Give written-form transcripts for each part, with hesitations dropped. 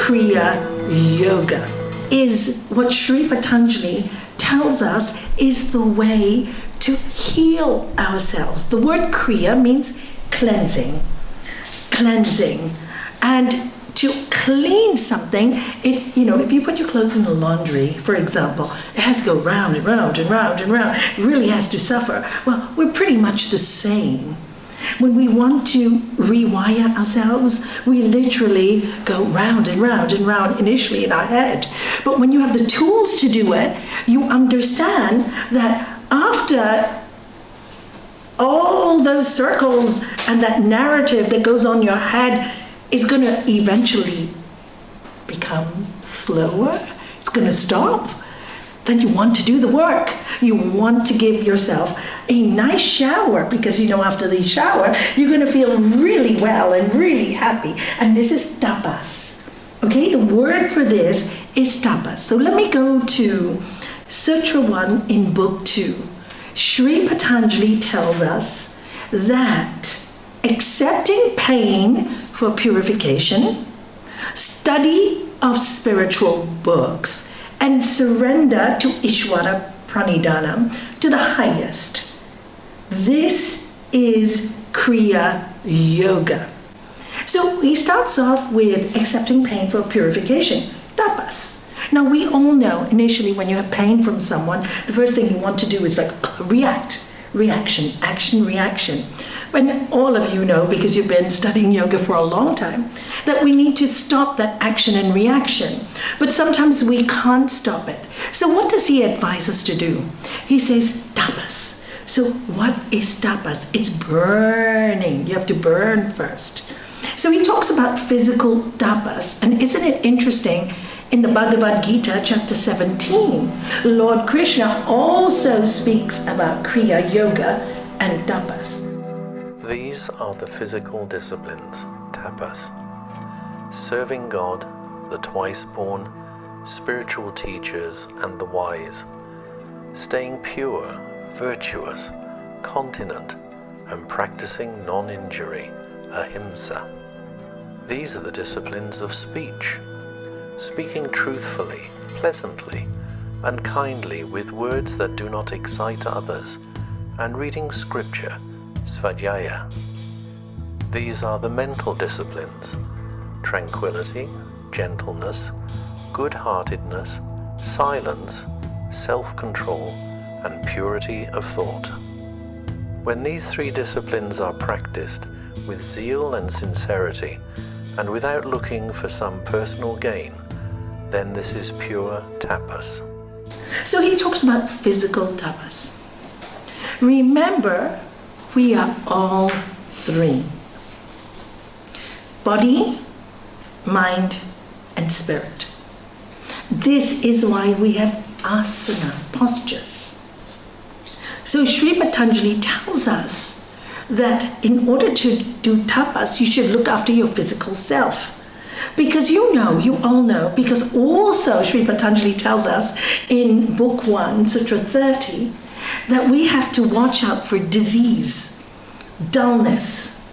Kriya Yoga is what Sri Patanjali tells us is the way to heal ourselves. The word Kriya means cleansing. And to clean something, if you put your clothes in the laundry, for example, it has to go round and round and round and round. It really has to suffer. Well, we're pretty much the same. When we want to rewire ourselves, we literally go round and round and round initially in our head. But when you have the tools to do it, you understand that after all those circles and that narrative that goes on in your head is going to eventually become slower, it's going to stop, then you want to do the work. You want to give yourself a nice shower, because after the shower, you're going to feel really well and really happy. And this is tapas. Okay, the word for this is tapas. So let me go to Sutra 1 in Book 2. Sri Patanjali tells us that accepting pain for purification, study of spiritual books, and surrender to Ishvara Pranidhanam, to the highest. This is Kriya Yoga. So he starts off with accepting pain for purification, tapas. Now we all know initially when you have pain from someone, the first thing you want to do is reaction, action, reaction. And all of you know, because you've been studying yoga for a long time, that we need to stop that action and reaction. But sometimes we can't stop it. So what does he advise us to do? He says tapas. So what is tapas? It's burning. You have to burn first. So he talks about physical tapas. And isn't it interesting? In the Bhagavad Gita, chapter 17, Lord Krishna also speaks about Kriya Yoga and tapas. These are the physical disciplines, tapas. Serving God, the twice-born, spiritual teachers and the wise. Staying pure, virtuous, continent, and practicing non-injury, ahimsa. These are the disciplines of speech. Speaking truthfully, pleasantly, and kindly with words that do not excite others, and reading scripture, svadhyaya. These are the mental disciplines: tranquility, gentleness, good-heartedness, silence, self-control, and purity of thought. When these three disciplines are practiced with zeal and sincerity, and without looking for some personal gain, then this is pure tapas. So he talks about physical tapas. Remember, we are all three: body, mind, and spirit. This is why we have asana, postures. So Sri Patanjali tells us that in order to do tapas, you should look after your physical self. Because you all know, because also Sri Patanjali tells us in Book 1, Sutra 30, that we have to watch out for disease, dullness,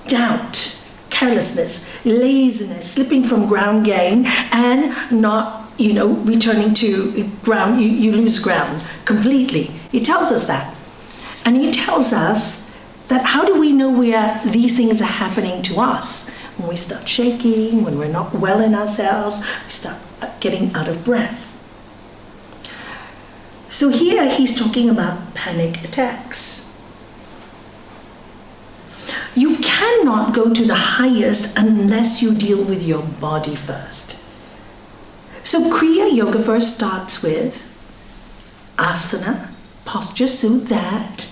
doubt, carelessness, laziness, slipping from ground gain, and not, returning to ground. You lose ground completely. He tells us that. And he tells us that how do we know where these things are happening to us? When we start shaking, when we're not well in ourselves, we start getting out of breath. So here he's talking about panic attacks. You cannot go to the highest unless you deal with your body first. So Kriya Yoga first starts with asana, posture, so that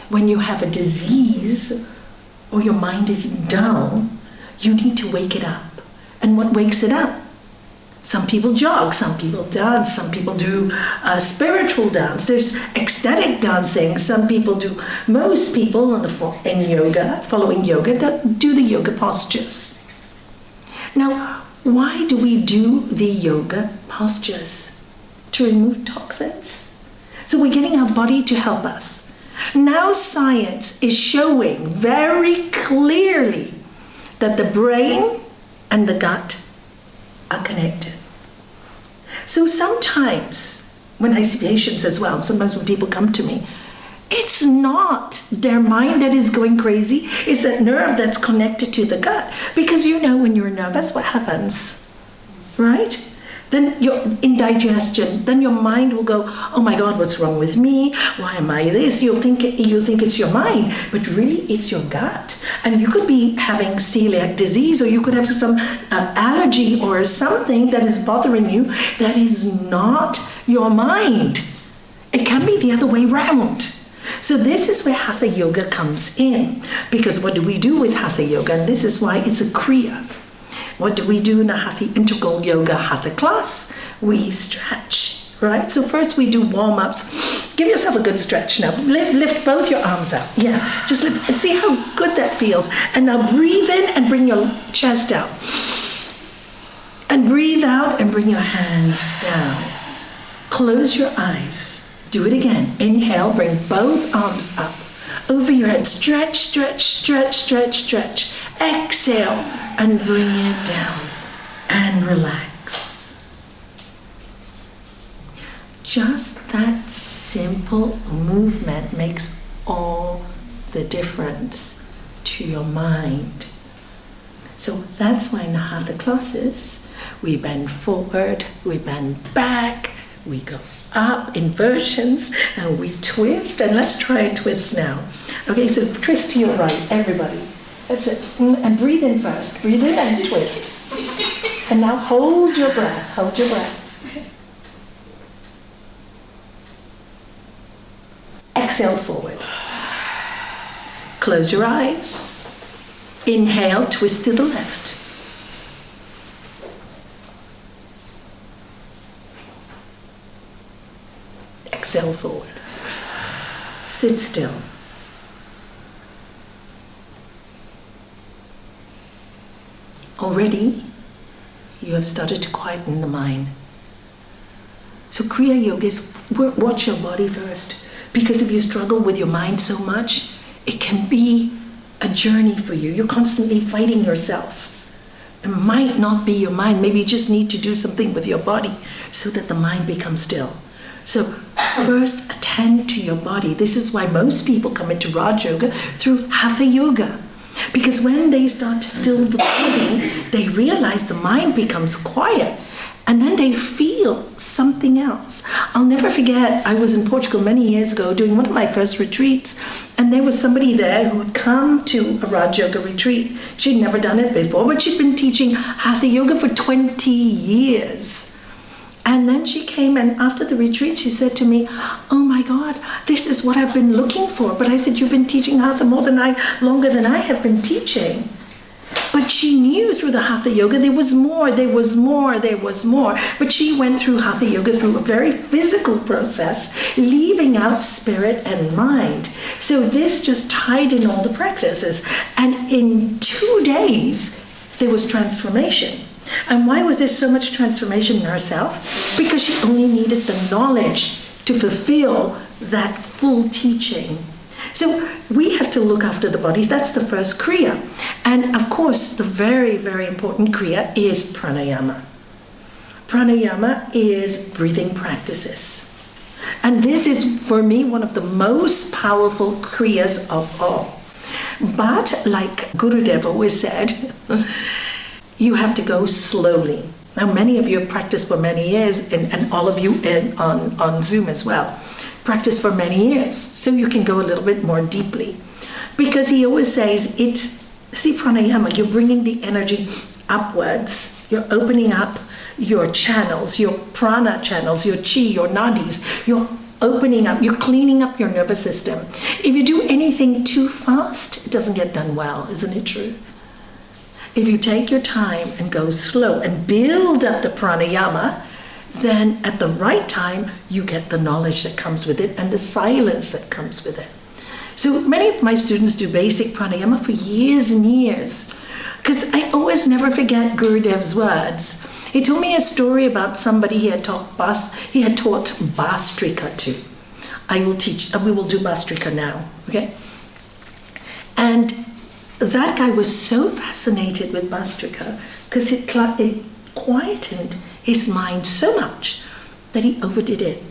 when you have a disease or your mind is dull, you need to wake it up. And what wakes it up? Some people jog, some people dance, some people do spiritual dance. There's ecstatic dancing. Most people in yoga, following yoga, do the yoga postures. Now, why do we do the yoga postures? To remove toxins. So we're getting our body to help us. Now science is showing very clearly that the brain and the gut are connected. So sometimes, when I see patients as well, sometimes when people come to me, it's not their mind that is going crazy, it's that nerve that's connected to the gut. Because when you're nervous, what happens, right? Then you're in digestion, then your mind will go, oh my God, what's wrong with me? Why am I this? You'll think it's your mind, but really it's your gut. And you could be having celiac disease, or you could have some allergy or something that is bothering you that is not your mind. It can be the other way around. So this is where Hatha Yoga comes in. Because what do we do with Hatha Yoga? And this is why it's a Kriya. What do we do in a Hatha Integral Yoga Hatha class? We stretch, right? So first we do warm-ups. Give yourself a good stretch now. Lift both your arms up. Yeah, just lift and see how good that feels. And now breathe in and bring your chest down. And breathe out and bring your hands down. Close your eyes. Do it again. Inhale, bring both arms up. Over your head. Stretch, stretch, stretch, stretch, stretch. Exhale and bring it down and relax. Just that simple movement makes all the difference to your mind. So that's why in the Hatha classes, we bend forward, we bend back, we go up, inversions, and we twist. And let's try a twist now. Okay, so twist to your right, everybody. That's it. And breathe in first. Breathe in and twist. And now hold your breath. Hold your breath. Exhale forward. Close your eyes. Inhale, twist to the left. Exhale forward. Sit still. Already, you have started to quieten the mind. So Kriya Yoga is watch your body first. Because if you struggle with your mind so much, it can be a journey for you. You're constantly fighting yourself. It might not be your mind. Maybe you just need to do something with your body so that the mind becomes still. So first, attend to your body. This is why most people come into Raj Yoga through Hatha Yoga. Because when they start to still the body, they realize the mind becomes quiet. And then they feel something else. I'll never forget, I was in Portugal many years ago doing one of my first retreats. And there was somebody there who had come to a Raj Yoga retreat. She'd never done it before, but she'd been teaching Hatha Yoga for 20 years. And then she came, and after the retreat, she said to me, oh my God, this is what I've been looking for. But I said, you've been teaching Hatha longer than I have been teaching. But she knew through the Hatha Yoga there was more. But she went through Hatha Yoga through a very physical process, leaving out spirit and mind. So this just tied in all the practices. And in 2 days, there was transformation. And why was there so much transformation in herself? Because she only needed the knowledge to fulfill that full teaching. So we have to look after the bodies. That's the first Kriya. And of course, the very, very important Kriya is Pranayama. Pranayama is breathing practices. And this is, for me, one of the most powerful Kriyas of all. But like Gurudev always said, you have to go slowly. Now, many of you have practiced for many years, and all of you on Zoom as well, practice for many years, so you can go a little bit more deeply. Because he always says, see pranayama, you're bringing the energy upwards, you're opening up your channels, your prana channels, your chi, your nadis, you're opening up, you're cleaning up your nervous system. If you do anything too fast, it doesn't get done well, isn't it true? If you take your time and go slow and build up the pranayama, then at the right time, you get the knowledge that comes with it and the silence that comes with it. So many of my students do basic pranayama for years and years, because I always never forget Gurudev's words. He told me a story about somebody he had taught Bastrika to. We will do Bastrika now, okay? And that guy was so fascinated with Bastrika because it quietened his mind so much that he overdid it.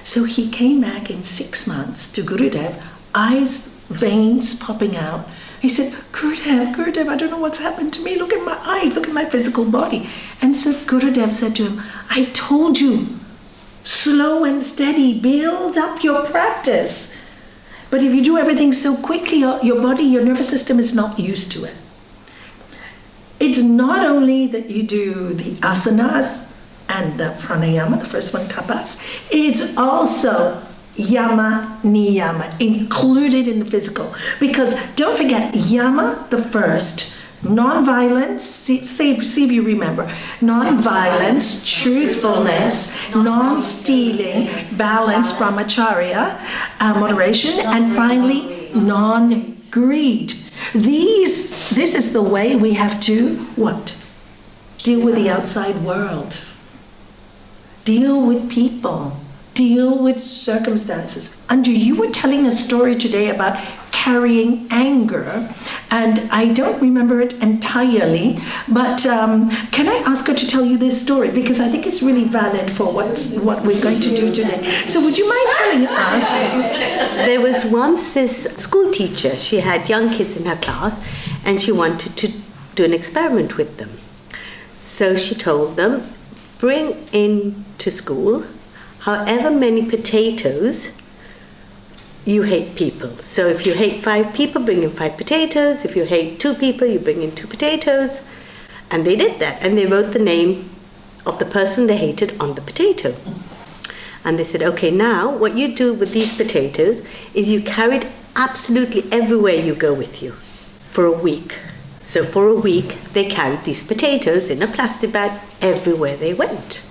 So he came back in 6 months to Gurudev, eyes, veins popping out. He said, Gurudev, I don't know what's happened to me. Look at my eyes, look at my physical body. And so Gurudev said to him, I told you, slow and steady, build up your practice. But if you do everything so quickly, your body, your nervous system is not used to it. It's not only that you do the asanas and the pranayama, the first one, tapas, it's also yama, niyama, included in the physical. Because don't forget, yama, the first, non-violence, see if you remember, non-violence, truthfulness, non-stealing, balance, brahmacharya, moderation, and finally, non-greed. This is the way we have to, what? Deal with the outside world. Deal with people. Deal with circumstances. Anju, you were telling a story today about carrying anger, and I don't remember it entirely, but can I ask her to tell you this story, because I think it's really valid for what we're going to do today. So would you mind telling us? There was once this school teacher. She had young kids in her class, and she wanted to do an experiment with them. So she told them, bring in to school however many potatoes you hate people. So if you hate 5 people, bring in 5 potatoes. If you hate 2 people, you bring in 2 potatoes. And they did that. And they wrote the name of the person they hated on the potato. And they said, okay, now what you do with these potatoes is you carry it absolutely everywhere you go with you for a week. So for a week, they carried these potatoes in a plastic bag everywhere they went.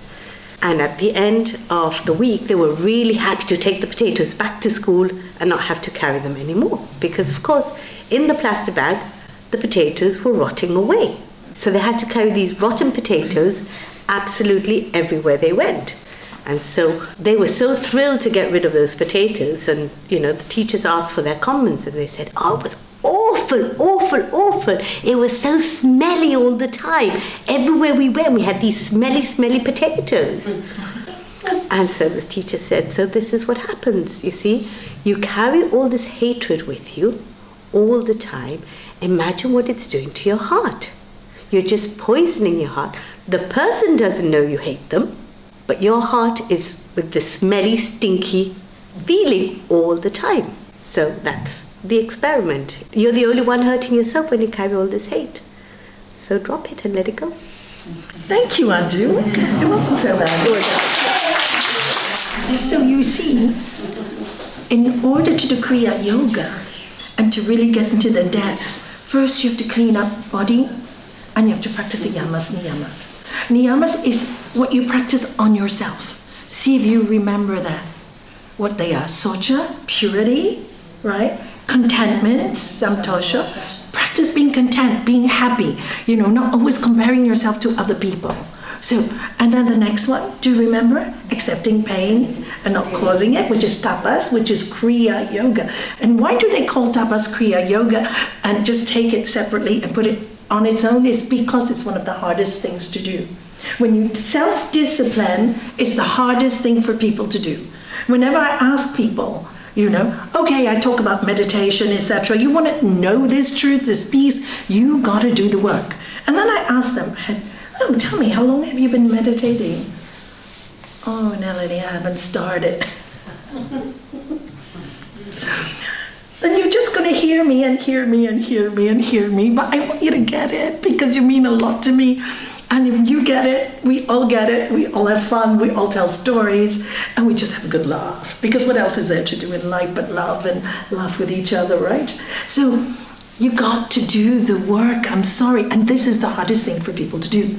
And at the end of the week, they were really happy to take the potatoes back to school and not have to carry them anymore. Because, of course, in the plastic bag, the potatoes were rotting away. So they had to carry these rotten potatoes absolutely everywhere they went. And so they were so thrilled to get rid of those potatoes. And, the teachers asked for their comments, and they said, oh, it was awful, awful, awful. It was so smelly all the time. Everywhere we went, we had these smelly, smelly potatoes. And so the teacher said, so this is what happens, you see. You carry all this hatred with you all the time. Imagine what it's doing to your heart. You're just poisoning your heart. The person doesn't know you hate them, but your heart is with the smelly, stinky feeling all the time. So that's the experiment. You're the only one hurting yourself when you carry all this hate. So drop it and let it go. Thank you, Anju. It wasn't so bad. So you see, in order to do Kriya Yoga and to really get into the depth, first you have to clean up body and you have to practice the yamas, niyamas. Niyamas is what you practice on yourself. See if you remember that. What they are: socha, purity, right? Contentment, samtosha. Practice being content, being happy, not always comparing yourself to other people. So, and then the next one, do you remember? Accepting pain and not causing it, which is tapas, which is Kriya Yoga. And why do they call tapas Kriya Yoga and just take it separately and put it on its own? Is because it's one of the hardest things to do. When you self-discipline, it's the hardest thing for people to do. Whenever I ask people, okay, I talk about meditation, etc. You want to know this truth, this peace, you got to do the work. And then I ask them, oh, tell me, how long have you been meditating? Oh, Nalanie, I haven't started. Then you're just going to hear me and hear me and hear me and hear me, but I want you to get it because you mean a lot to me. And if you get it, we all get it, we all have fun, we all tell stories, and we just have a good laugh. Because what else is there to do in life but love and laugh with each other, right? So you got to do the work, I'm sorry. And this is the hardest thing for people to do.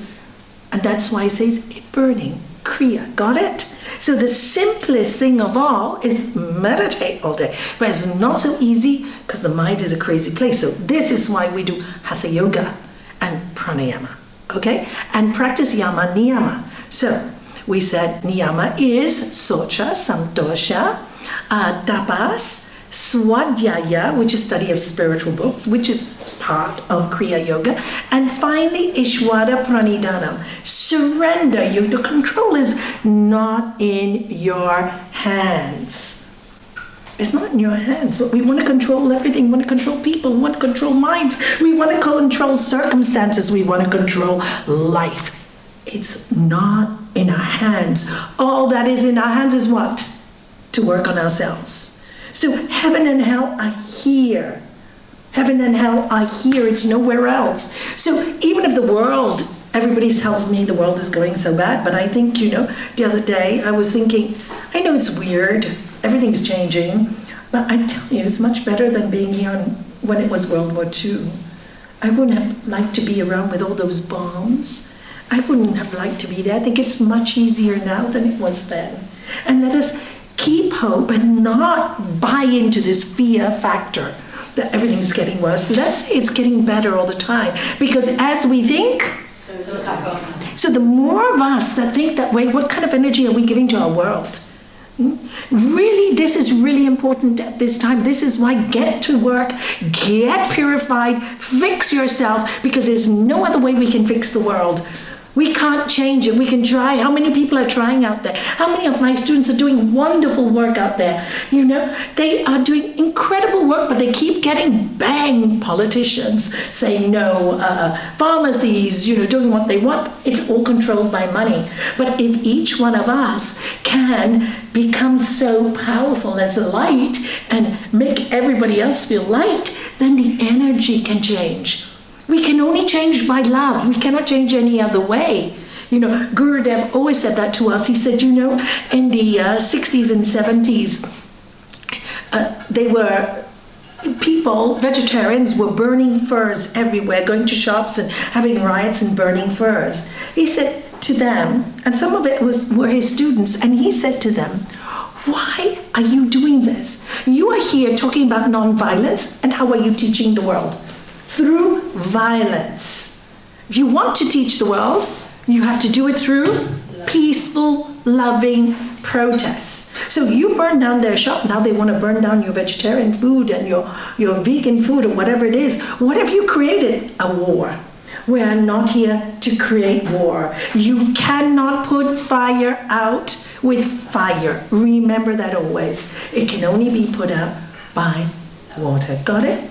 And that's why it says it burning, Kriya, got it? So the simplest thing of all is meditate all day. But it's not so easy because the mind is a crazy place. So this is why we do Hatha Yoga and Pranayama. Okay, and practice yama niyama. So we said niyama is socha, samtosha, tapas, Swadhyaya, which is study of spiritual books, which is part of Kriya Yoga, and finally Ishvara Pranidhanam, surrender. The control is not in your hands. It's not in your hands, but we want to control everything. We want to control people. We want to control minds. We want to control circumstances. We want to control life. It's not in our hands. All that is in our hands is what? To work on ourselves. So heaven and hell are here. Heaven and hell are here. It's nowhere else. So even if the world, everybody tells me the world is going so bad, but I think, the other day I was thinking, I know it's weird. Everything's changing, but I tell you, it's much better than being here when it was World War II. I wouldn't have liked to be around with all those bombs. I wouldn't have liked to be there. I think it's much easier now than it was then. And let us keep hope and not buy into this fear factor that everything's getting worse. Let's say it's getting better all the time. Because as we think, so the more of us that think that way, what kind of energy are we giving to our world? Really, this is really important at this time. This is why get to work, get purified, fix yourself, because there's no other way we can fix the world. We can't change it. We can try. How many people are trying out there? How many of my students are doing wonderful work out there? They are doing incredible work, but they keep getting bang politicians saying no, pharmacies, doing what they want. It's all controlled by money. But if each one of us can become so powerful as a light and make everybody else feel light, then the energy can change. We can only change by love. We cannot change any other way. Gurudev always said that to us. He said, in the 60s and 70s, vegetarians were burning furs everywhere, going to shops and having riots and burning furs. He said to them, and some of it were his students, and he said to them, why are you doing this? You are here talking about non-violence, and how are you teaching the world? Through violence. If you want to teach the world, you have to do it through peaceful, loving protests. So you burn down their shop, now they want to burn down your vegetarian food and your vegan food or whatever it is. What have you created? A war. We are not here to create war. You cannot put fire out with fire. Remember that always. It can only be put out by water. Got it?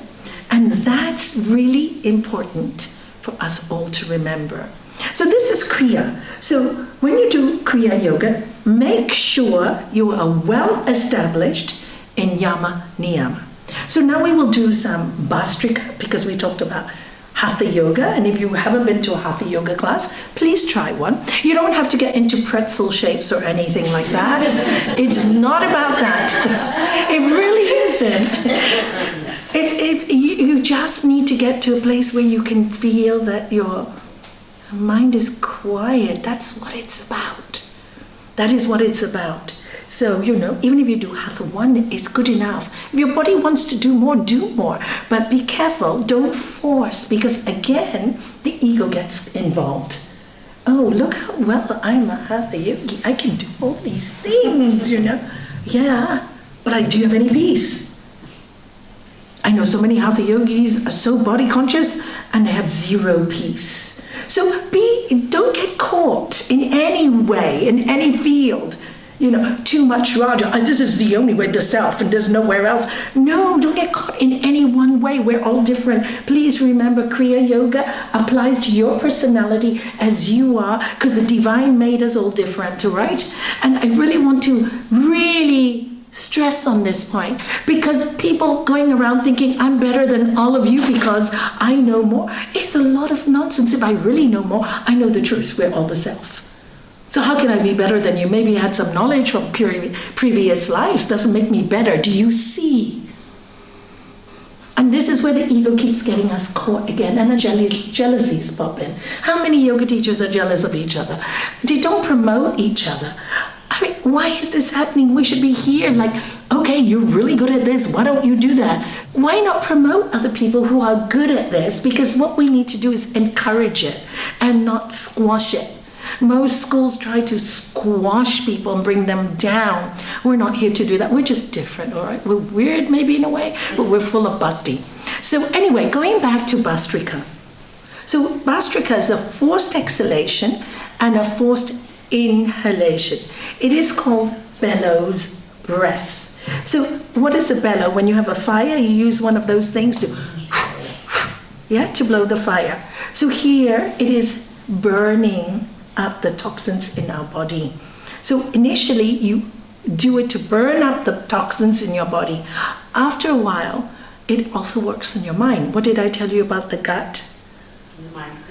And that's really important for us all to remember. So this is Kriya. So when you do Kriya Yoga, make sure you are well established in Yama Niyama. So now we will do some Bastrika, because we talked about Hatha Yoga, and if you haven't been to a Hatha Yoga class, please try one. You don't have to get into pretzel shapes or anything like that. It's not about that. It really isn't. You just need to get to a place where you can feel that your mind is quiet. That's what it's about. That is what it's about. So, even if you do Hatha 1, it's good enough. If your body wants to do more, do more. But be careful. Don't force, because again, the ego gets involved. Oh, look how well I'm a Hatha yogi. I can do all these things, Yeah, but do you have any peace? I know so many Hatha yogis are so body conscious and they have zero peace. So don't get caught in any way, in any field. Too much Raja. This is the only way, the self, and there's nowhere else. No, don't get caught in any one way. We're all different. Please remember, Kriya Yoga applies to your personality as you are, because the divine made us all different, right? And I really want to stress on this point, because people going around thinking I'm better than all of you because I know more, it's a lot of nonsense. If I really know more, I know the truth. We're all the self. So how can I be better than you? Maybe I had some knowledge from previous lives. Doesn't make me better. Do you see? And this is where the ego keeps getting us caught again, and the jealousies pop in. How many yoga teachers are jealous of each other? They don't promote each other. I mean, why is this happening? We should be here okay, you're really good at this. Why don't you do that? Why not promote other people who are good at this? Because what we need to do is encourage it and not squash it. Most schools try to squash people and bring them down. We're not here to do that. We're just different, all right? We're weird maybe in a way, but we're full of bhakti. So anyway, going back to Bastrika. So Bastrika is a forced exhalation and a forced inhalation. It is called Bellows Breath. So what is a bellow? When you have a fire, you use one of those things to, to blow the fire. So here it is burning up the toxins in our body. So initially you do it to burn up the toxins in your body. After a while, it also works on your mind. What did I tell you about the gut?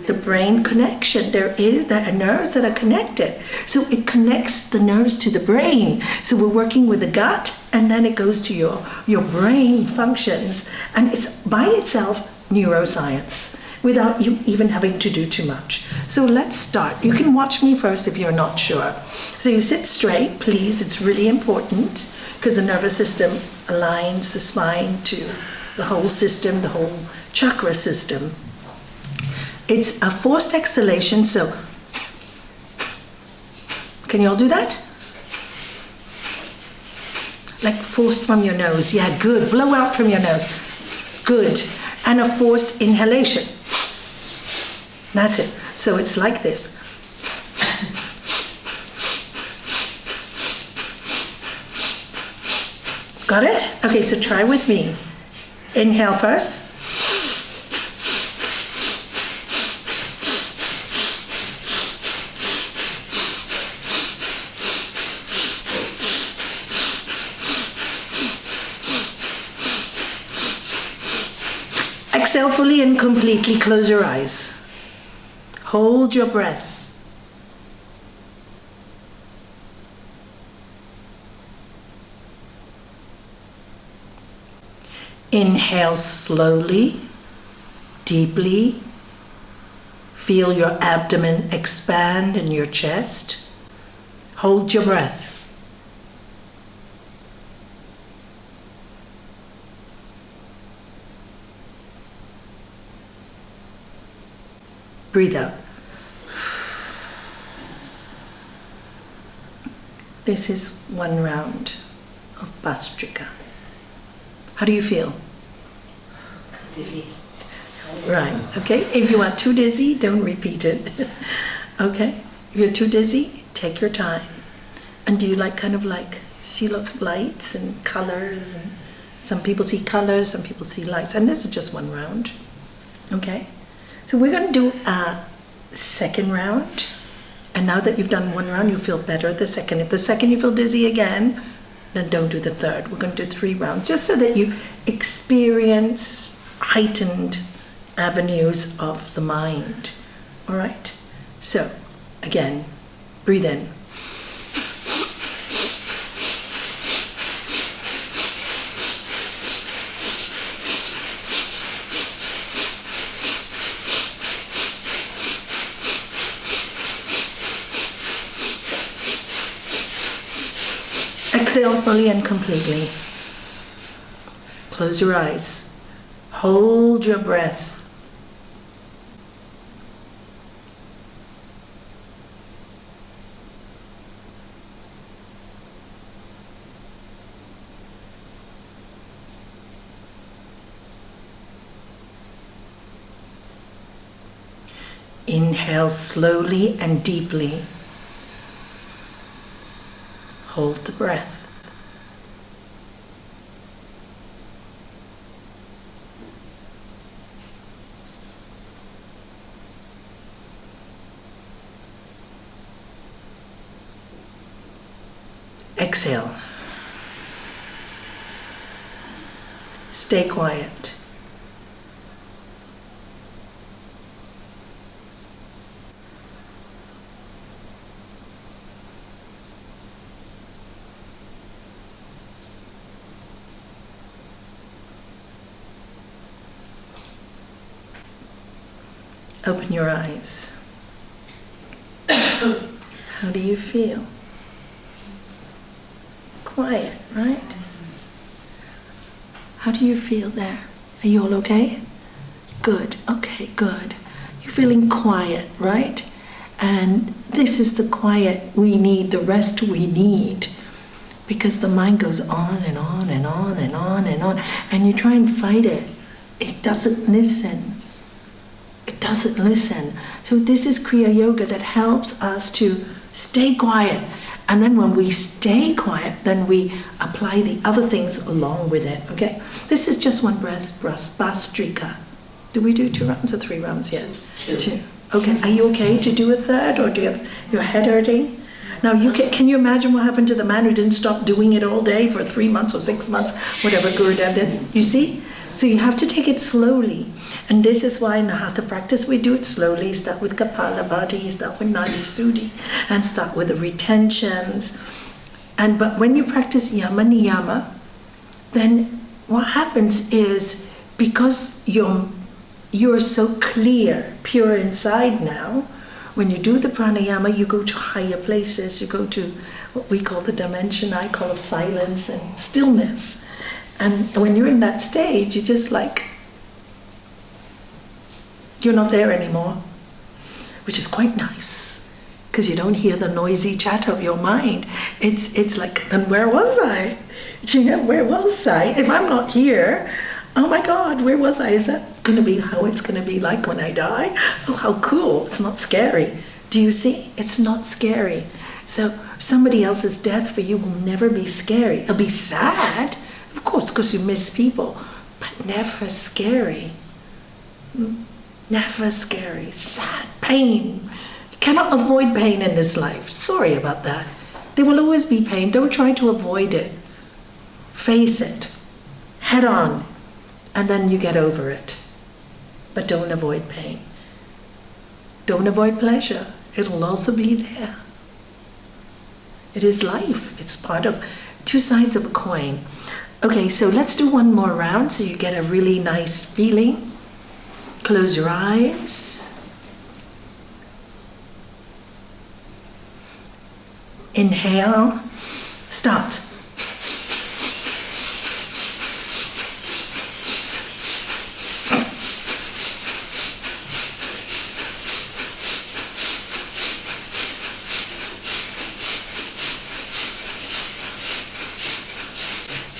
The brain connection. There are nerves that are connected. So it connects the nerves to the brain. So we're working with the gut, and then it goes to your brain functions. And it's by itself neuroscience, without you even having to do too much. So let's start. You can watch me first if you're not sure. So you sit straight, please. It's really important because the nervous system aligns the spine to the whole system, the whole chakra system. It's a forced exhalation, so can you all do that? Like forced from your nose. Yeah, good. Blow out from your nose. Good. And a forced inhalation. That's it. So it's like this. Got it? Okay, so try with me. Inhale first. Exhale fully and completely. Close your eyes. Hold your breath. Inhale slowly, deeply. Feel your abdomen expand in your chest. Hold your breath. Breathe out. This is one round of Bastrika. How do you feel? Dizzy. Right, okay. If you are too dizzy, don't repeat it. Okay? If you're too dizzy, take your time. And do you kind of see lots of lights and colors? And some people see colors, some people see lights. And this is just one round. Okay? So we're going to do a second round. And now that you've done one round, you feel better at the second. If the second you feel dizzy again, then don't do the third. We're going to do 3 rounds, just so that you experience heightened avenues of the mind. All right? So, again, breathe in. Exhale fully and completely. Close your eyes. Hold your breath. Inhale slowly and deeply. Hold the breath. Exhale. Stay quiet. Open your eyes. How do you feel? Quiet, right? How do you feel there? Are you all okay? Good. Okay, good. You're feeling quiet, right? And this is the quiet we need, the rest we need. Because the mind goes on and on and on and on and on. And you try and fight it. It doesn't listen. It doesn't listen. So this is Kriya Yoga that helps us to stay quiet. And then when we stay quiet, then we apply the other things along with it, okay? This is just one breath, Bastrika. Did we do 2 rounds or 3 rounds yet? 2. Okay, are you okay to do a third, or do you have your head hurting? Now, can you imagine what happened to the man who didn't stop doing it all day for 3 months or 6 months, whatever Gurudev did? You see? So you have to take it slowly. And this is why in the Hatha practice we do it slowly. Start with Kapalabhati, start with Nadi Suddhi, and start with the retentions. But when you practice Yama Niyama, then what happens is, because you're so clear, pure inside now, when you do the pranayama, you go to higher places, you go to what we call the dimension I call of silence and stillness. And when you're in that stage, you're just like, you're not there anymore, which is quite nice, because you don't hear the noisy chatter of your mind. It's like, then where was I? Where was I? If I'm not here, oh my God, where was I? Is that going to be how it's going to be like when I die? Oh, how cool. It's not scary. Do you see? It's not scary. So somebody else's death for you will never be scary. It'll be sad, of course, because you miss people, but never scary. Never scary. Sad. Pain. You cannot avoid pain in this life. Sorry about that. There will always be pain. Don't try to avoid it. Face it. Head on. And then you get over it. But don't avoid pain. Don't avoid pleasure. It'll also be there. It is life. It's part of 2 sides of a coin. Okay, so let's do one more round so you get a really nice feeling. Close your eyes. Inhale. Start.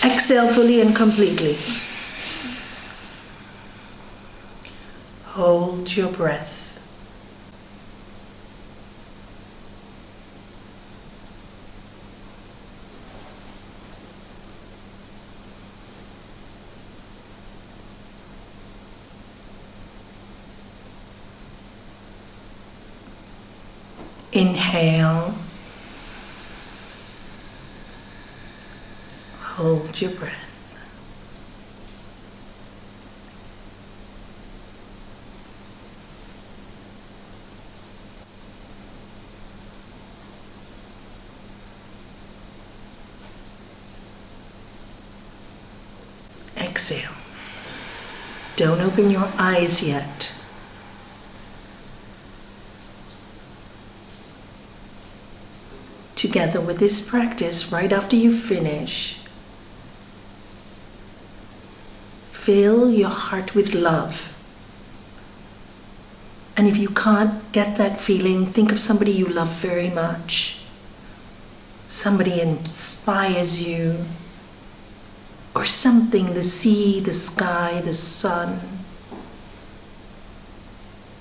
Exhale fully and completely. Hold your breath. Inhale. Hold your breath. Exhale. Don't open your eyes yet. Together with this practice, right after you finish, fill your heart with love. And if you can't get that feeling, think of somebody you love very much. Somebody inspires you. Or something, the sea, the sky, the sun.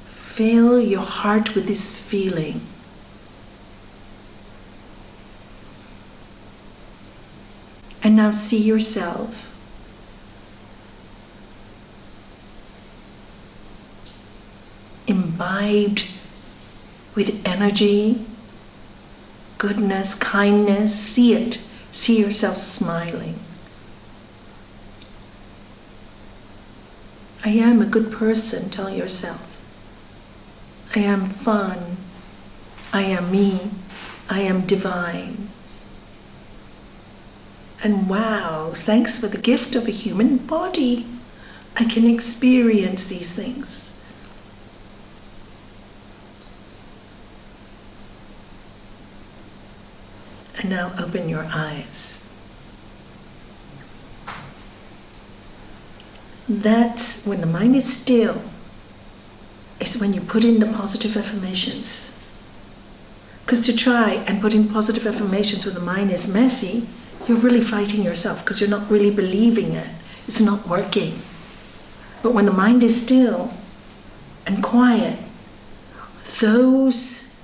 Fill your heart with this feeling. And now see yourself imbibed with energy, goodness, kindness. See it. See yourself smiling. I am a good person, tell yourself. I am fun. I am me. I am divine. And wow, thanks for the gift of a human body. I can experience these things. And now open your eyes. That's when the mind is still, is when you put in the positive affirmations. Because to try and put in positive affirmations when the mind is messy, you're really fighting yourself because you're not really believing it. It's not working. But when the mind is still and quiet, those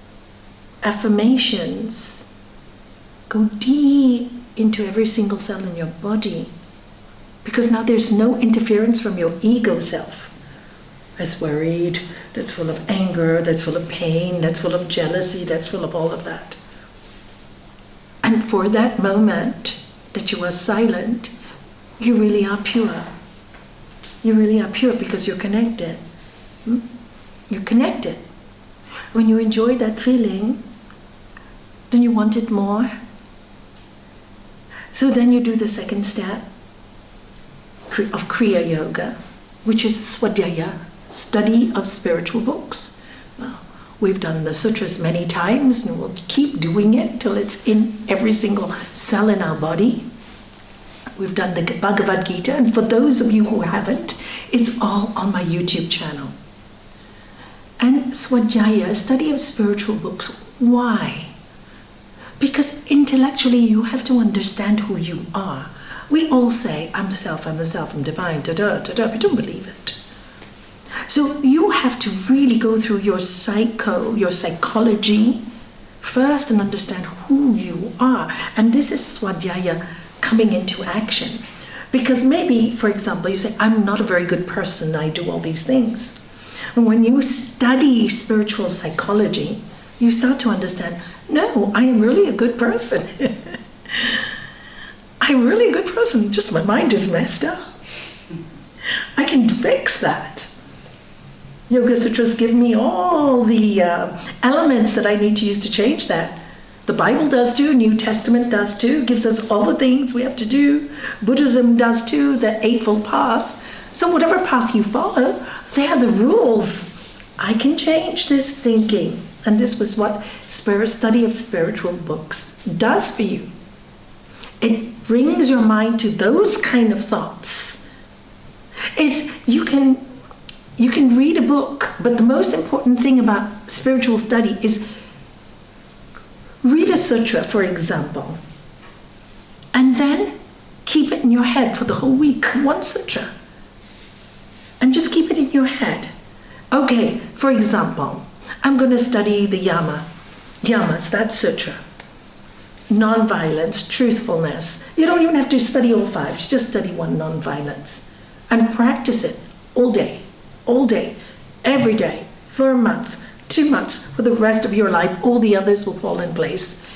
affirmations go deep into every single cell in your body. Because now there's no interference from your ego self. That's worried, that's full of anger, that's full of pain, that's full of jealousy, that's full of all of that. And for that moment that you are silent, you really are pure. You really are pure because you're connected. You're connected. When you enjoy that feeling, then you want it more. So then you do the second step of Kriya Yoga, which is Swadhyaya, study of spiritual books. Well, we've done the sutras many times and we'll keep doing it till it's in every single cell in our body. We've done the Bhagavad Gita, and for those of you who haven't, it's all on my YouTube channel. And Swadhyaya, study of spiritual books. Why? Because intellectually you have to understand who you are. We all say, I'm the self, I'm divine, da-da, da-da. We don't believe it. So you have to really go through your psychology first and understand who you are. And this is Swadhyaya coming into action. Because maybe, for example, you say, I'm not a very good person, I do all these things. And when you study spiritual psychology, you start to understand, no, I am really a good person. I'm really a good person, just my mind is messed up. I can fix that. Yoga Sutras give me all the elements that I need to use to change that. The Bible does too, New Testament does too, gives us all the things we have to do. Buddhism does too, the Eightfold Path. So whatever path you follow, they have the rules. I can change this thinking. And this was what study of spiritual books does for you. It brings your mind to those kind of thoughts. You can read a book, but the most important thing about spiritual study is read a sutra, for example, and then keep it in your head for the whole week, one sutra. And just keep it in your head. Okay, for example, I'm going to study the yamas, that sutra. Non-violence, truthfulness. You don't even have to study all five, just study one, non-violence. And practice it all day, every day, for a month, 2 months, for the rest of your life. All the others will fall in place.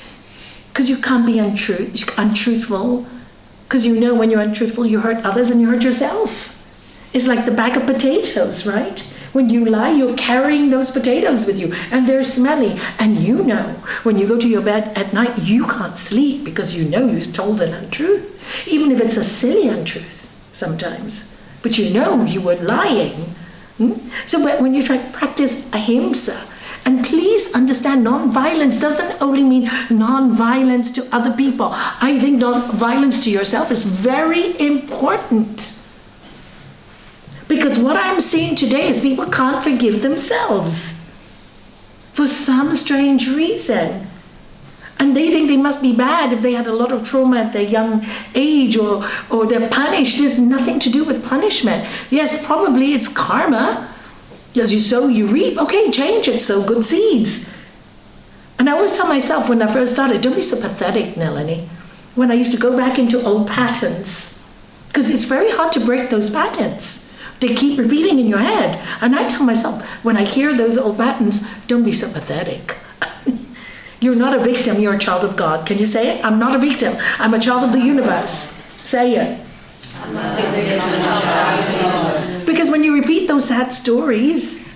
Because you can't be untruthful. Because you know when you're untruthful, you hurt others and you hurt yourself. It's like the bag of potatoes, right? When you lie, you're carrying those potatoes with you, and they're smelly. And you know, when you go to your bed at night, you can't sleep because you know you told an untruth, even if it's a silly untruth sometimes. But you know you were lying. So when you try to practice ahimsa, and please understand, non-violence doesn't only mean non-violence to other people. I think non-violence to yourself is very important. Because what I'm seeing today is people can't forgive themselves for some strange reason. And they think they must be bad if they had a lot of trauma at their young age or they're punished. There's nothing to do with punishment. Yes, probably it's karma. As you sow, you reap. Okay, change it, sow good seeds. And I always tell myself when I first started, don't be so pathetic, Nalanie. When I used to go back into old patterns, because it's very hard to break those patterns. They keep repeating in your head. And I tell myself, when I hear those old patterns, don't be so pathetic. You're not a victim, you're a child of God. Can you say it? I'm not a victim, I'm a child of the universe. Say it. I'm not a victim, I'm a child of the universe. Because when you repeat those sad stories,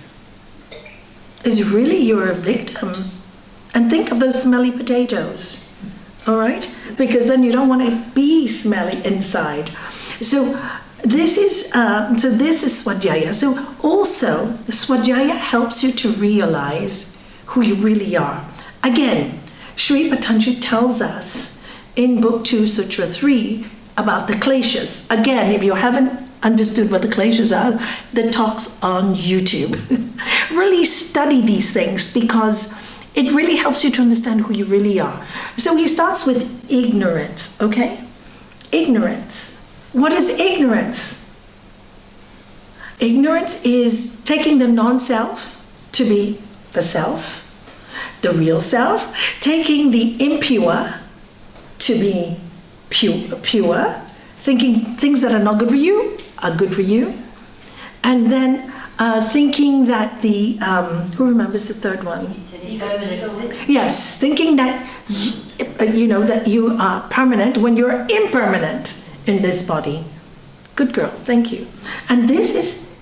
it's really you're a victim. And think of those smelly potatoes. All right? Because then you don't want to be smelly inside. So this is Swadhyaya. So also, Swadhyaya helps you to realize who you really are. Again, Sri Patanjali tells us in Book 2, Sutra 3, about the kleshas. Again, if you haven't understood what the kleshas are, the talks on YouTube. Really study these things, because It really helps you to understand who you really are. So he starts with ignorance, okay? Ignorance. What is ignorance? Ignorance is taking the non-self to be the self, the real self, taking the impure to be pure, thinking things that are not good for you are good for you, and then thinking that the, who remembers the third one? Yes, thinking that, that you are permanent when you're impermanent in this body. Good girl, thank you. And this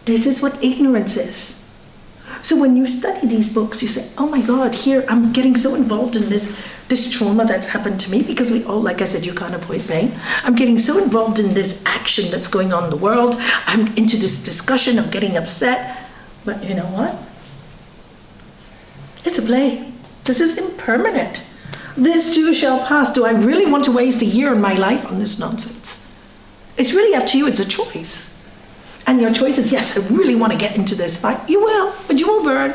is what ignorance is. So when you study these books, you say, oh my God, here I'm getting so involved in this trauma that's happened to me, because we all, like I said, you can't avoid pain. I'm getting so involved in this action that's going on in the world. I'm into this discussion, I'm getting upset. But you know what? It's a play. This is impermanent. This too shall pass. Do I really want to waste a year in my life on this nonsense? It's really up to you. It's a choice. And your choice is, yes, I really want to get into this fight. You will, but you will burn.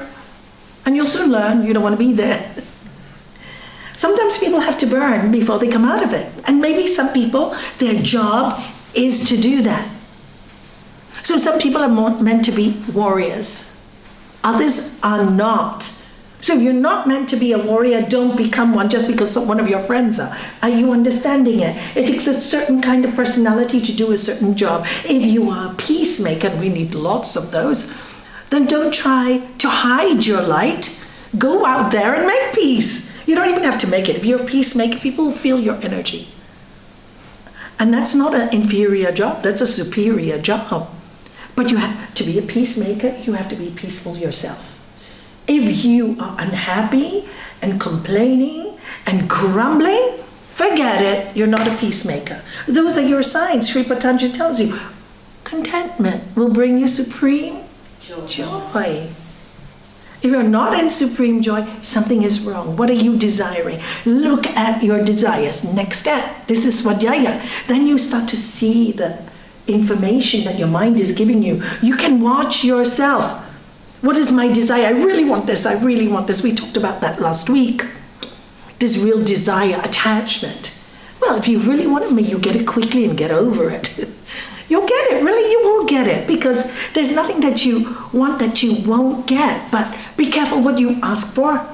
And you'll soon learn you don't want to be there. Sometimes people have to burn before they come out of it. And maybe some people, their job is to do that. So some people are meant to be warriors. Others are not. So if you're not meant to be a warrior, don't become one just because one of your friends are. Are you understanding it? It takes a certain kind of personality to do a certain job. If you are a peacemaker, and we need lots of those, then don't try to hide your light. Go out there and make peace. You don't even have to make it. If you're a peacemaker, people will feel your energy. And that's not an inferior job, that's a superior job. But you have to be a peacemaker, you have to be peaceful yourself. If you are unhappy and complaining and grumbling, forget it, you're not a peacemaker. Those are your signs. Sri Patanjali tells you, contentment will bring you supreme joy. If you're not in supreme joy, something is wrong. What are you desiring? Look at your desires. Next step, this is Swadhyaya. Then you start to see the information that your mind is giving you. You can watch yourself. What is my desire? I really want this. I really want this. We talked about that last week. This real desire, attachment. Well, if you really want it, you get it quickly and get over it. You'll get it, really, you will get it, because there's nothing that you want that you won't get. But be careful what you ask for.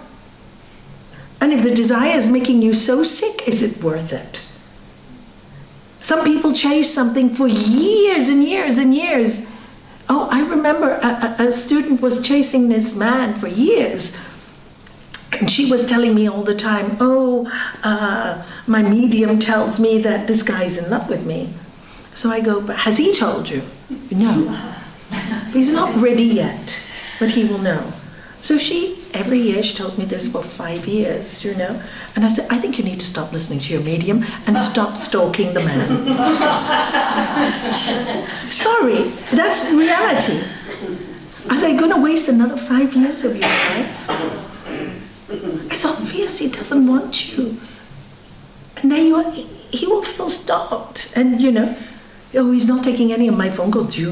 And if the desire is making you so sick, is it worth it? Some people chase something for years and years and years. Oh, I remember a student was chasing this man for years. And she was telling me all the time, my medium tells me that this guy's in love with me. So I go, but has he told you? No. He's not ready yet, but he will know. So every year she tells me this for 5 years, And I said, I think you need to stop listening to your medium and stop stalking the man. Sorry, that's reality. I said, you're going to waste another 5 years of your life? It's obvious he doesn't want you. And then he will feel stalked. And, he's not taking any of my phone calls. Do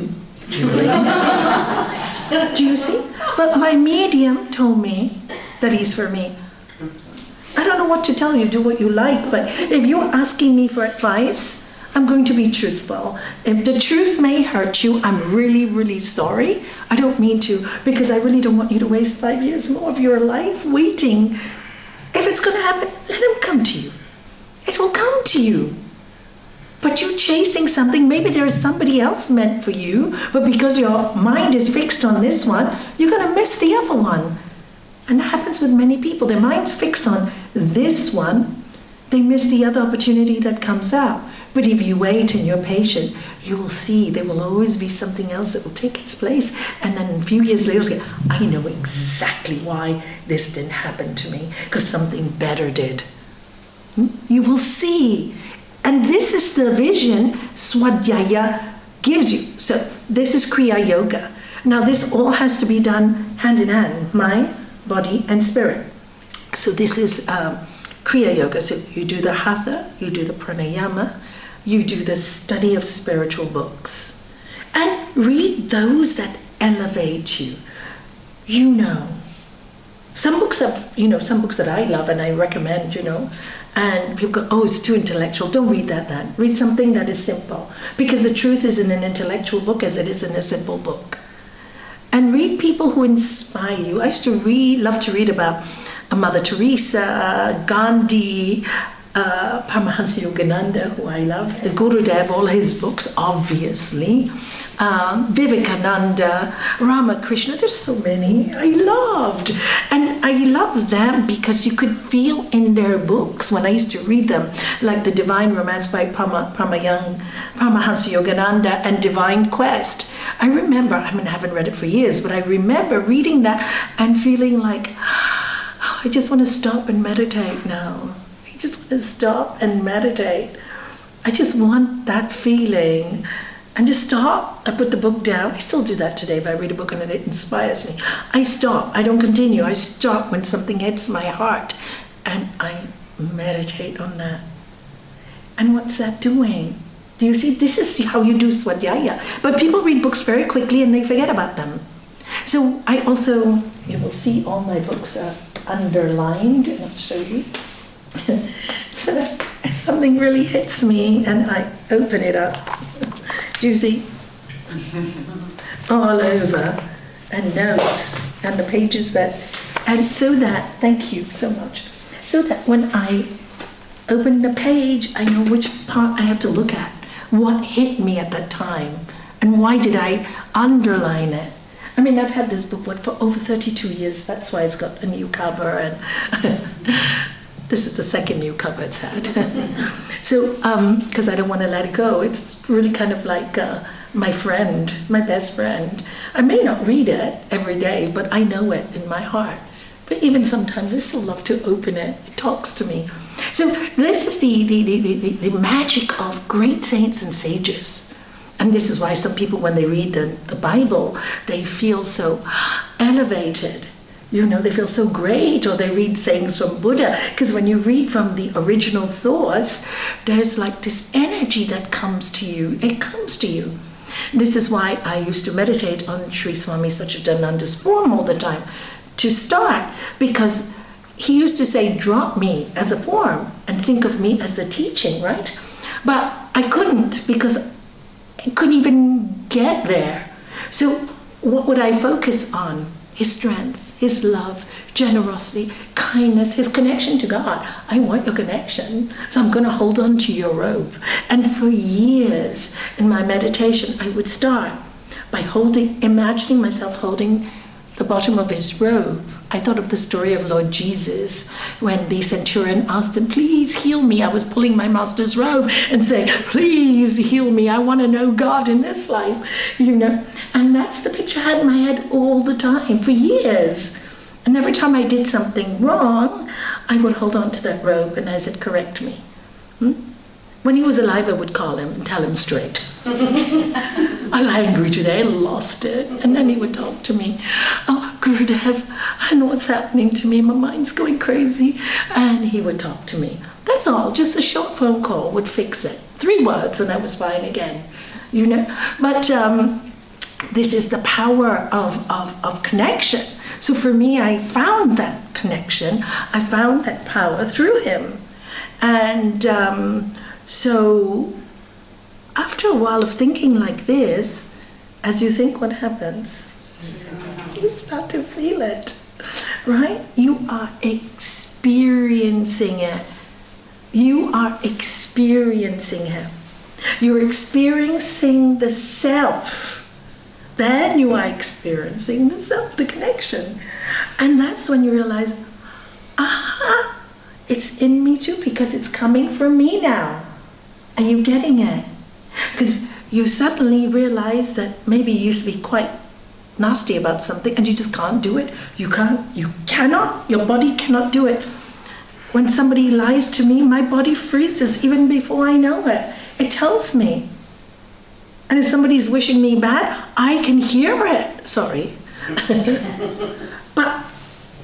you see? But my medium told me that he's for me. I don't know what to tell you. Do what you like. But if you're asking me for advice, I'm going to be truthful. If the truth may hurt you, I'm really, really sorry. I don't mean to, because I really don't want you to waste 5 years more of your life waiting. If it's going to happen, let him come to you. It will come to you. But you're chasing something, maybe there's somebody else meant for you, but because your mind is fixed on this one, you're going to miss the other one. And that happens with many people. Their mind's fixed on this one, they miss the other opportunity that comes out. But if you wait and you're patient, you will see there will always be something else that will take its place. And then a few years later, I know exactly why this didn't happen to me, because something better did. You will see. And this is the vision Swadhyaya gives you. So this is Kriya Yoga. Now this all has to be done hand in hand, mind, body, and spirit. So this is Kriya Yoga. So you do the Hatha, you do the Pranayama, you do the study of spiritual books. And read those that elevate you. some books that I love and I recommend, and people go, oh, it's too intellectual. Don't read that then. Read something that is simple, because the truth is in an intellectual book as it is in a simple book. And read people who inspire you. I used to love to read about Mother Teresa, Gandhi, Paramahansa Yogananda, who I love, the Gurudev, all his books, obviously, Vivekananda, Ramakrishna. There's so many I loved, and I love them because you could feel in their books when I used to read them, like The Divine Romance by Paramahansa Yogananda and Divine Quest. I remember, I haven't read it for years, but I remember reading that and feeling like, oh, I just want to stop and meditate now. I just want to stop and meditate. I just want that feeling. And just stop. I put the book down. I still do that today if I read a book and it inspires me. I stop. I don't continue. I stop when something hits my heart and I meditate on that. And what's that doing? Do you see? This is how you do swadhyaya. But people read books very quickly and they forget about them. So I also, you will see all my books are underlined, and I'll show you. So if something really hits me and I open it up, do you see? All over, and notes, and the pages and so that, thank you so much, so that when I open the page, I know which part I have to look at, what hit me at that time, and why did I underline it. I've had this book for over 32 years, that's why it's got a new cover, and this is the second new cover it's had. So, because I don't want to let it go. It's really kind of like my friend, my best friend. I may not read it every day, but I know it in my heart. But even sometimes I still love to open it. It talks to me. So this is the magic of great saints and sages. And this is why some people, when they read the Bible, they feel so elevated. They feel so great, or they read sayings from Buddha, because when you read from the original source, there's like this energy that comes to you. It comes to you. This is why I used to meditate on Sri Swami Satchidananda's form all the time to start, because he used to say, drop me as a form and think of me as the teaching, right? But I couldn't, because I couldn't even get there. So what would I focus on? His strength, his love, generosity, kindness, his connection to God. I want your connection, so I'm going to hold on to your robe. And for years in my meditation, I would start by imagining myself holding the bottom of his robe. I thought of the story of Lord Jesus when the centurion asked him, please heal me. I was pulling my master's robe and saying, please heal me. I want to know God in this life, And that's the picture I had in my head all the time for years. And every time I did something wrong, I would hold on to that robe and I said, correct me. When he was alive, I would call him and tell him straight. I'm angry today, I lost it. And then he would talk to me. Oh, Gurudev, I know what's happening to me. My mind's going crazy. And he would talk to me. That's all. Just a short phone call would fix it. 3 words and I was fine again. But this is the power of connection. So for me, I found that connection. I found that power through him. And so after a while of thinking like this, as you think, what happens? You start to feel it, right? You are experiencing it. You are experiencing him. You're experiencing the self. Then you are experiencing the self, the connection. And that's when you realize, aha, it's in me too, because it's coming from me now. Are you getting it? Because you suddenly realize that maybe you used to be quite nasty about something and you just can't do it. You cannot, your body cannot do it. When somebody lies to me, my body freezes even before I know it. It tells me. And if somebody's wishing me bad, I can hear it. Sorry. But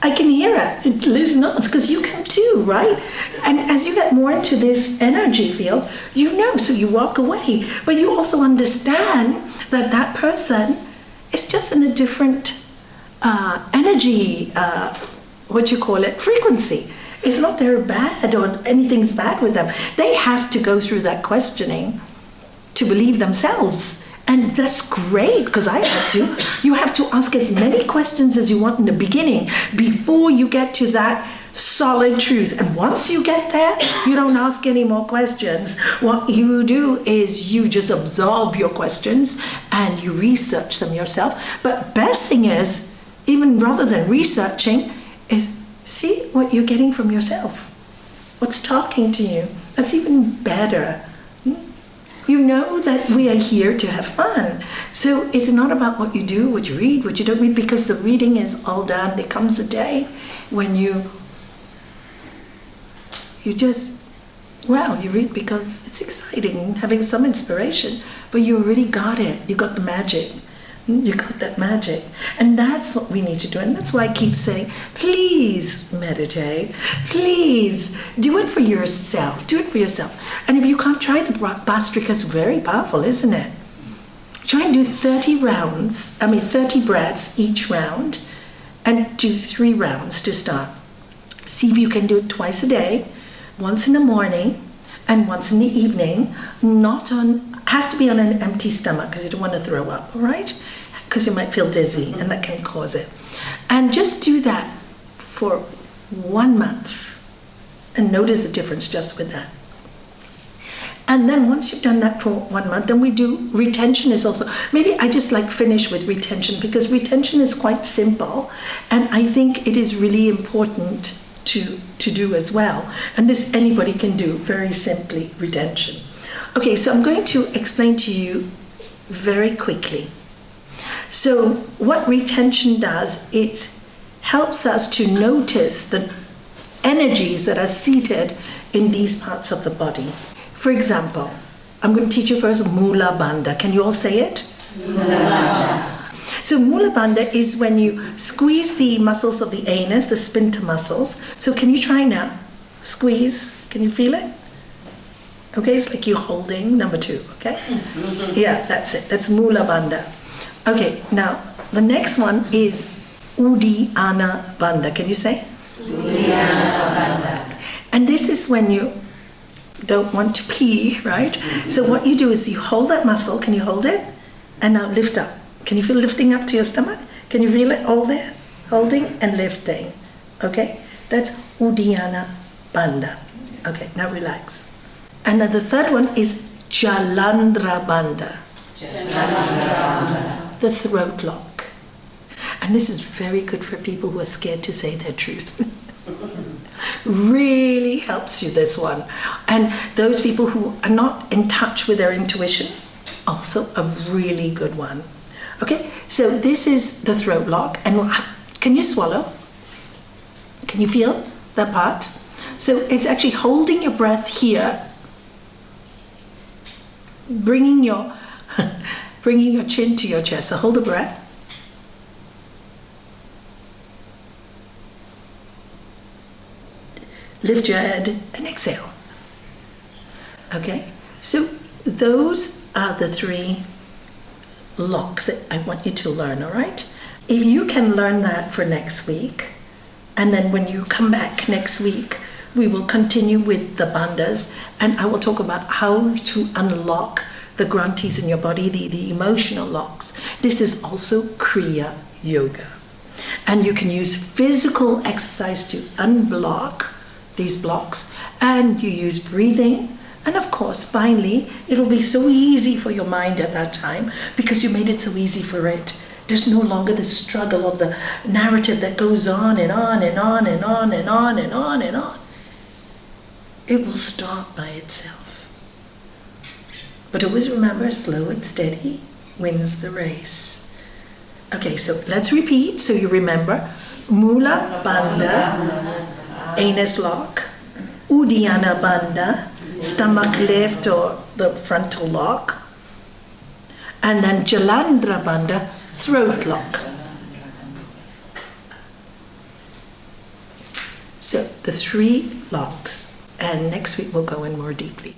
I can hear it. Liz knows, because you can too, right? And as you get more into this energy field, so you walk away. But you also understand that that person is just in a different energy frequency. It's not they're bad or anything's bad with them. They have to go through that questioning to believe themselves. And that's great, because I had to. You have to ask as many questions as you want in the beginning before you get to that solid truth. And once you get there, you don't ask any more questions. What you do is you just absorb your questions and you research them yourself. But best thing is, even rather than researching, is see what you're getting from yourself. What's talking to you. That's even better. You know that we are here to have fun. So it's not about what you do, what you read, what you don't read, because the reading is all done. There comes a day when you just, you read because it's exciting, having some inspiration, but you already got it. You got the magic. You got that magic. And that's what we need to do. And that's why I keep saying, please meditate. Please do it for yourself. Do it for yourself. And if you can't try the Bastrika, it's very powerful, isn't it? Try and do 30 breaths each round, and do 3 rounds to start. See if you can do it twice a day, once in the morning and once in the evening. Has to be on an empty stomach, because you don't want to throw up, all right? Because you might feel dizzy and that can cause it. And just do that for 1 month and notice the difference just with that. And then once you've done that for 1 month, then we do retention is also, maybe I just finish with retention, because retention is quite simple and I think it is really important to do as well. And this anybody can do very simply, retention. Okay, so I'm going to explain to you very quickly. So what retention does, it helps us to notice the energies that are seated in these parts of the body. For example, I'm going to teach you first Mula Bandha. Can you all say it? Mula Bandha. So Mula Bandha is when you squeeze the muscles of the anus, the sphincter muscles. So can you try now? Squeeze. Can you feel it? Okay, it's like you're holding number 2, okay? Yeah, that's it. That's Mula Bandha. Okay, now the next one is Uddiyana Bandha. Can you say? Uddiyana Bandha. And this is when you don't want to pee, right? So what you do is you hold that muscle. Can you hold it? And now lift up. Can you feel lifting up to your stomach? Can you feel it all there? Holding and lifting. Okay? That's Uddiyana Bandha. Okay, now relax. And then the third one is Jalandhara Bandha. The throat lock. And this is very good for people who are scared to say their truth. Really helps you, this one. And those people who are not in touch with their intuition, also a really good one. Okay, so this is the throat lock. And can you swallow? Can you feel that part? So it's actually holding your breath here, bringing your chin to your chest. So hold the breath. Lift your head and exhale. Okay, so those are the 3 locks that I want you to learn, all right? If you can learn that for next week, and then when you come back next week, we will continue with the bandhas, and I will talk about how to unlock the granthis in your body, the emotional locks. This is also Kriya Yoga. And you can use physical exercise to unblock these blocks, and you use breathing. And of course, finally, it'll be so easy for your mind at that time because you made it so easy for it. There's no longer the struggle of the narrative that goes on and on and on and on and on and on and on. It will stop by itself. But always remember, slow and steady wins the race. Okay, so let's repeat so you remember. Mula Bandha, anus lock. Uddiyana Bandha, stomach lift or the frontal lock. And then Jalandhara Bandha, throat lock. So the 3 locks. And next week we'll go in more deeply.